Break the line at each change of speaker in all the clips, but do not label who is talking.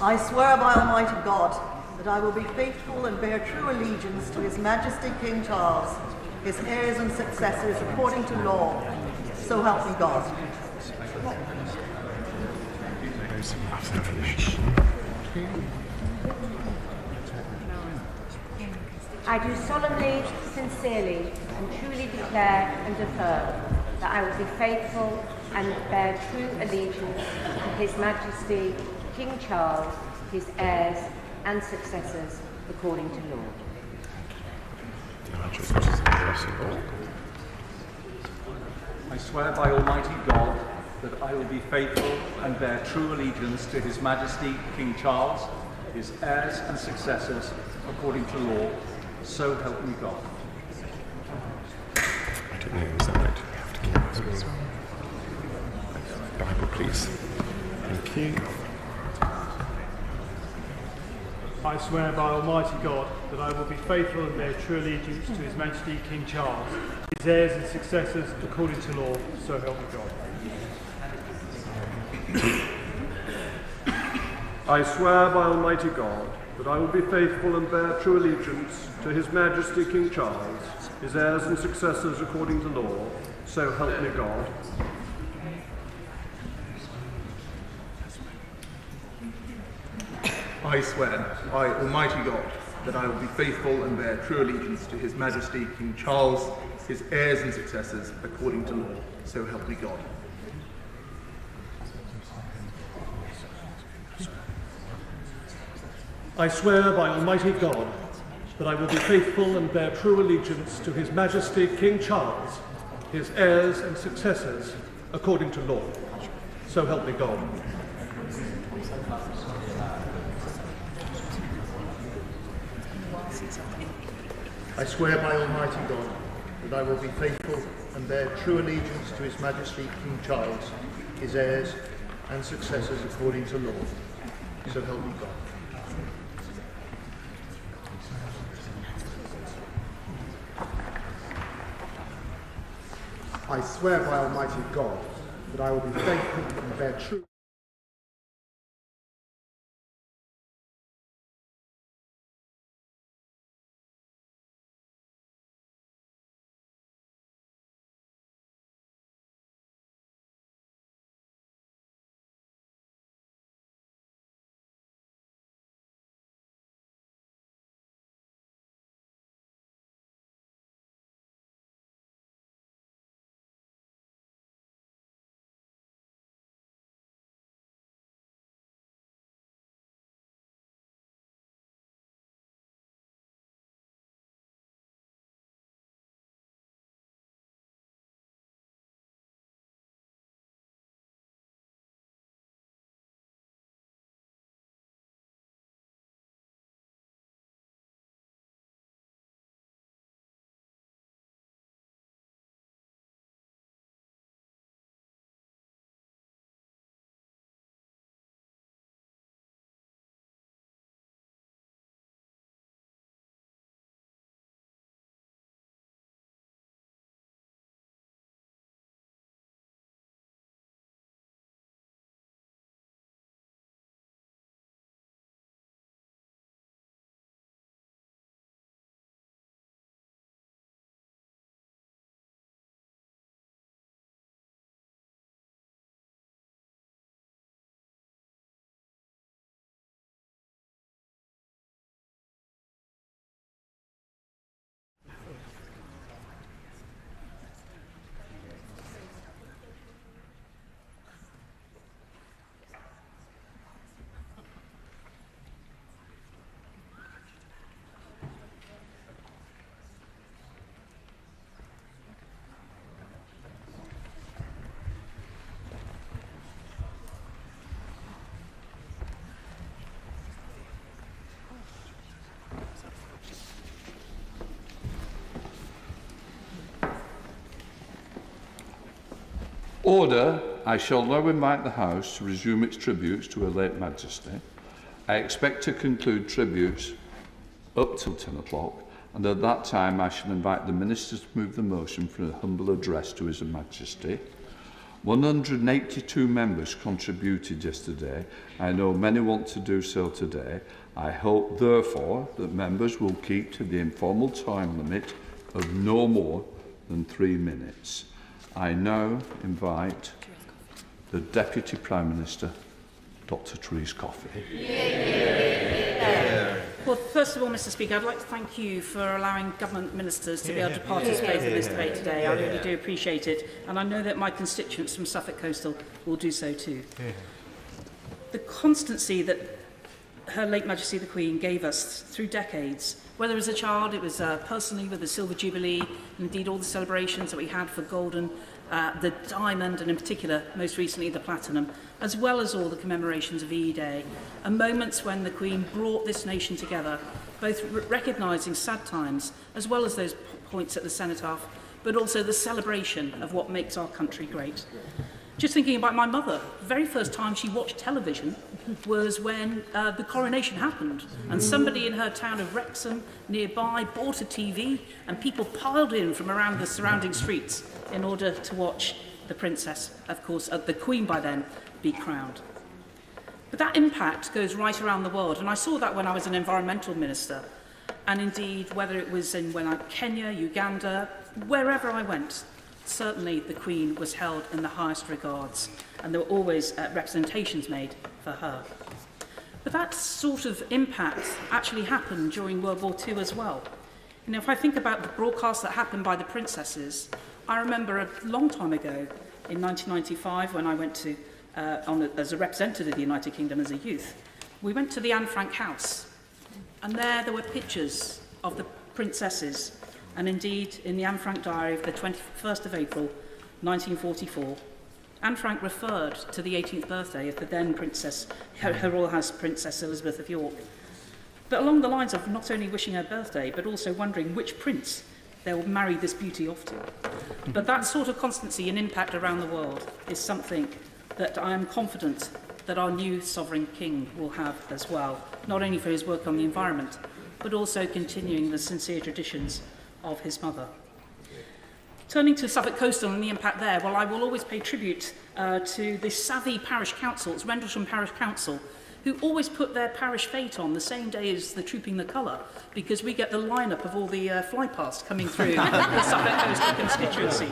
I swear by Almighty God that I will be faithful and bear true allegiance to His Majesty King Charles, his heirs and successors according to law. So help me God.
I do solemnly, sincerely, and truly declare and affirm that I will be faithful and bear true allegiance to His Majesty King Charles, his heirs and successors according to law.
I swear by Almighty God that I will be faithful and bear true allegiance to His Majesty King Charles, his heirs and successors according to law. So help me God.
I don't know, is that right? We have to keep this Bible, please. Thank you.
I swear by Almighty God that I will be faithful and bear true allegiance to His Majesty King Charles, his heirs and successors according to law, so help me God.
I swear by Almighty God that I will be faithful and bear true allegiance to His Majesty King Charles, his heirs and successors according to law, so help me God.
I swear by Almighty God that I will be faithful and bear true allegiance to His Majesty King Charles, his heirs and successors according to law, so help me God.
I swear by Almighty God that I will be faithful and bear true allegiance to His Majesty King Charles, his heirs and successors according to law, so help me God.
I swear by Almighty God that I will be faithful and bear true allegiance to His Majesty King Charles, his heirs and successors according to law. So help me God.
I swear by Almighty God that I will be faithful and bear true
Order, I shall now invite the House to resume its tributes to Her late Majesty. I expect to conclude tributes up till 10 o'clock, and at that time I shall invite the Minister to move the motion for a humble address to His Majesty. 182 members contributed yesterday. I know many want to do so today. I hope, therefore, that members will keep to the informal time limit of no more than 3 minutes. I now invite the Deputy Prime Minister, Dr. Therese Coffey.
Well, first of all, Mr. Speaker, I'd like to thank you for allowing government ministers to be able to participate in this debate today. I really do appreciate it, and I know that my constituents from Suffolk Coastal will do so too. The constancy that Her late Majesty the Queen gave us through decades, whether as a child, it was personally with the Silver Jubilee, and indeed all the celebrations that we had for Golden, the Diamond, and in particular, most recently, the Platinum, as well as all the commemorations of E-Day, and moments when the Queen brought this nation together, both recognising sad times, as well as those points at the cenotaph, but also the celebration of what makes our country great. Just thinking about my mother, the very first time she watched television was when the coronation happened, and somebody in her town of Wrexham nearby bought a TV, and people piled in from around the surrounding streets in order to watch the princess, of course, the Queen by then, be crowned. But that impact goes right around the world, and I saw that when I was an environmental minister, and indeed whether it was when I Kenya, Uganda, wherever I went, certainly the Queen was held in the highest regards, and there were always representations made for her. But that sort of impact actually happened during World War II as well. You know, if I think about the broadcasts that happened by the princesses, I remember a long time ago, in 1995, when I went to, as a representative of the United Kingdom as a youth, we went to the Anne Frank house, and there were pictures of the princesses. And indeed, in the Anne Frank diary of the 21st of April, 1944, Anne Frank referred to the 18th birthday of the then Princess, Her Royal Highness Princess Elizabeth of York, but along the lines of not only wishing her birthday, but also wondering which prince they will marry this beauty off to. But that sort of constancy and impact around the world is something that I am confident that our new sovereign king will have as well, not only for his work on the environment, but also continuing the sincere traditions of his mother. Turning to Suffolk Coastal and the impact there, well, I will always pay tribute to the savvy parish councils, Rendlesham Parish Council, who always put their parish fete on the same day as the Trooping the Colour, because we get the lineup of all the flypasts coming through the Suffolk Coastal constituency,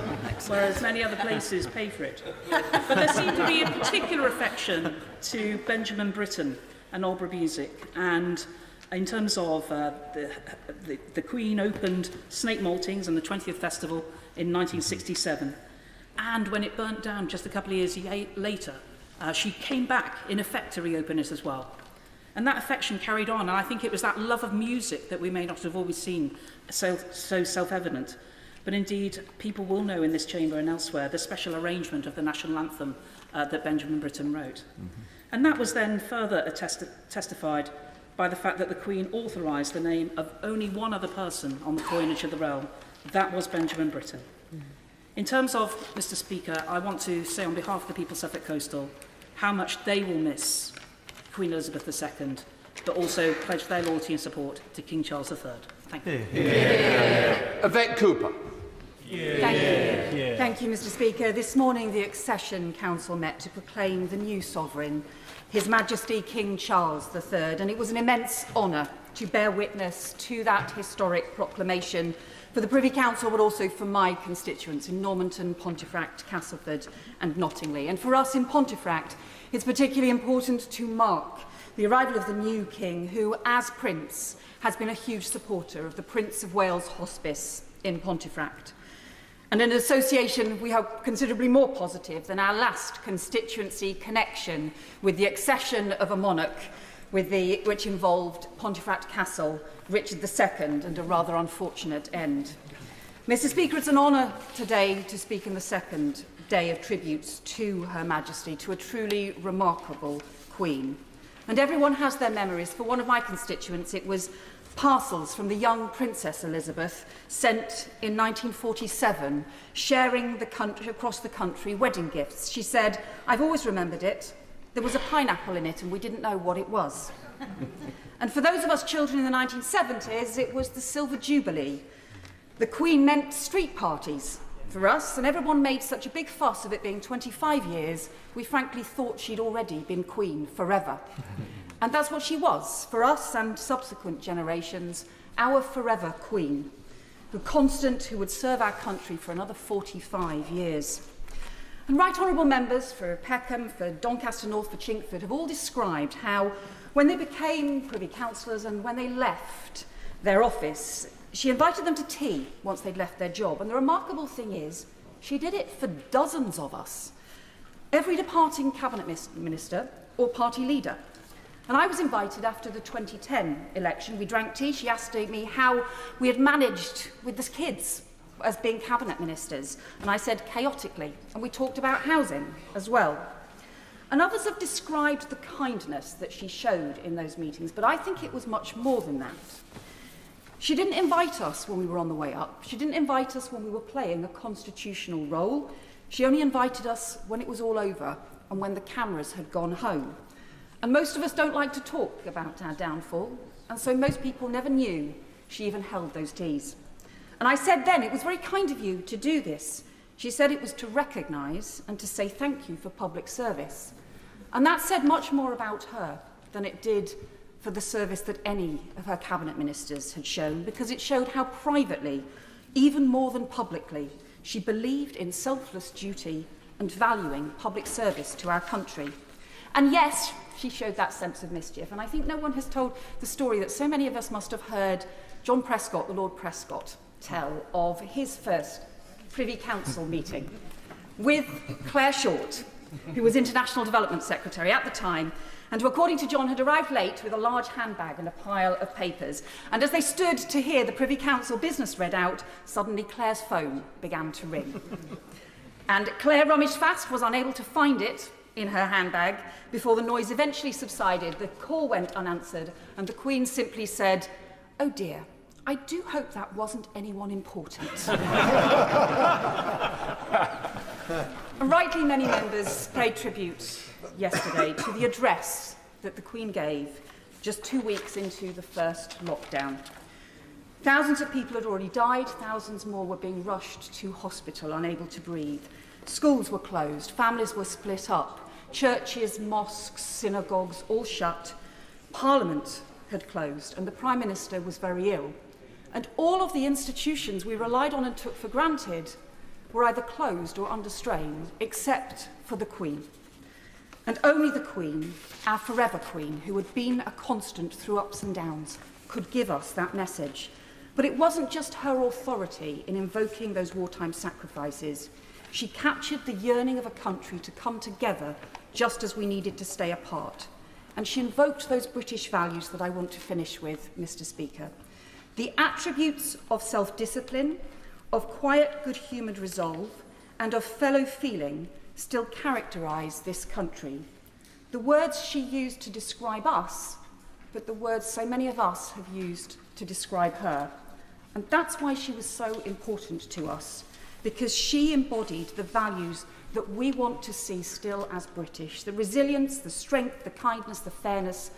whereas many other places pay for it. But there seemed to be a particular affection to Benjamin Britten and opera music, and in terms of the Queen opened Snake Maltings and the 20th Festival in 1967, and when it burnt down just a couple of years later, she came back in effect to reopen it as well. And that affection carried on, and I think it was that love of music that we may not have always seen so self-evident. But indeed, people will know in this chamber and elsewhere the special arrangement of the national anthem that Benjamin Britten wrote. And that was then further testified by the fact that the Queen authorised the name of only one other person on the coinage of the realm. That was Benjamin Britten. In terms of, Mr. Speaker, I want to say on behalf of the people of Suffolk Coastal how much they will miss Queen Elizabeth II, but also pledge their loyalty and support to King Charles III. Thank you.
Yvette Cooper.
Thank you, Mr. Speaker. This morning, the Accession Council met to proclaim the new sovereign, His Majesty King Charles III, and it was an immense honour to bear witness to that historic proclamation for the Privy Council, but also for my constituents in Normanton, Pontefract, Castleford and Nottingley. And for us in Pontefract, it's particularly important to mark the arrival of the new King, who, as Prince, has been a huge supporter of the Prince of Wales Hospice in Pontefract. And an association we hope considerably more positive than our last constituency connection with the accession of a monarch, which involved Pontefract Castle, Richard II, and a rather unfortunate end. Mr. Speaker, it's an honour today to speak in the second day of tributes to Her Majesty, to a truly remarkable Queen. And everyone has their memories. For one of my constituents, it was parcels from the young Princess Elizabeth sent in 1947, sharing the country, across the country, wedding gifts. She said, "I've always remembered it. There was a pineapple in it and we didn't know what it was." And for those of us children in the 1970s, it was the Silver Jubilee. The Queen meant street parties for us, and everyone made such a big fuss of it being 25 years, we frankly thought she'd already been Queen forever. And that's what she was, for us and subsequent generations, our forever Queen, the constant who would serve our country for another 45 years. And right honourable members for Peckham, for Doncaster North, for Chingford have all described how, when they became Privy Councillors and when they left their office, she invited them to tea once they'd left their job. And the remarkable thing is, she did it for dozens of us. Every departing cabinet minister or party leader. And I was invited after the 2010 election. We drank tea. She asked me how we had managed with the kids as being cabinet ministers. And I said chaotically. And we talked about housing as well. And others have described the kindness that she showed in those meetings, but I think it was much more than that. She didn't invite us when we were on the way up. She didn't invite us when we were playing a constitutional role. She only invited us when it was all over and when the cameras had gone home. And most of us don't like to talk about our downfall, and so most people never knew she even held those teas. And I said then, it was very kind of you to do this. She said it was to recognise and to say thank you for public service. And that said much more about her than it did for the service that any of her cabinet ministers had shown, because it showed how privately, even more than publicly, she believed in selfless duty and valuing public service to our country. And yes, she showed that sense of mischief. And I think no one has told the story that so many of us must have heard John Prescott, the Lord Prescott, tell of his first Privy Council meeting with Claire Short, who was International Development Secretary at the time, and who, according to John, had arrived late with a large handbag and a pile of papers. And as they stood to hear the Privy Council business read out, suddenly Claire's phone began to ring. And Claire rummaged fast, was unable to find it in her handbag before the noise eventually subsided. The call went unanswered, and the Queen simply said, "Oh dear, I do hope that wasn't anyone important." And rightly, many members paid tribute yesterday to the address that the Queen gave just 2 weeks into the first lockdown. Thousands of people had already died, thousands more were being rushed to hospital, unable to breathe. Schools were closed, families were split up, churches, mosques, synagogues, all shut. Parliament had closed, and the Prime Minister was very ill. And all of the institutions we relied on and took for granted were either closed or under strain, except for the Queen. And only the Queen, our forever Queen, who had been a constant through ups and downs, could give us that message. But it wasn't just her authority in invoking those wartime sacrifices. She captured the yearning of a country to come together just as we needed to stay apart. And she invoked those British values that I want to finish with, Mr. Speaker. The attributes of self-discipline, of quiet, good-humoured resolve, and of fellow feeling still characterise this country. The words she used to describe us, but the words so many of us have used to describe her. And that's why she was so important to us, because she embodied the values that we want to see still as British: the resilience, the strength, the kindness, the fairness,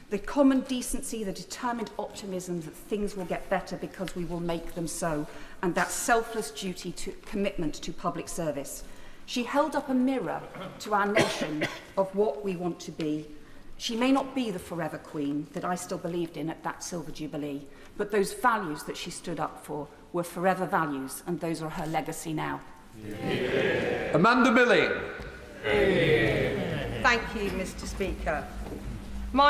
the common decency, the determined optimism that things will get better because we will make them so, and that selfless duty to commitment to public service. She held up a mirror to our nation of what we want to be. She may not be the forever Queen that I still believed in at that Silver Jubilee, but those values that she stood up for were forever values, and those are her legacy now.
Yeah. Amanda Milling.
Thank you, Mr. Speaker.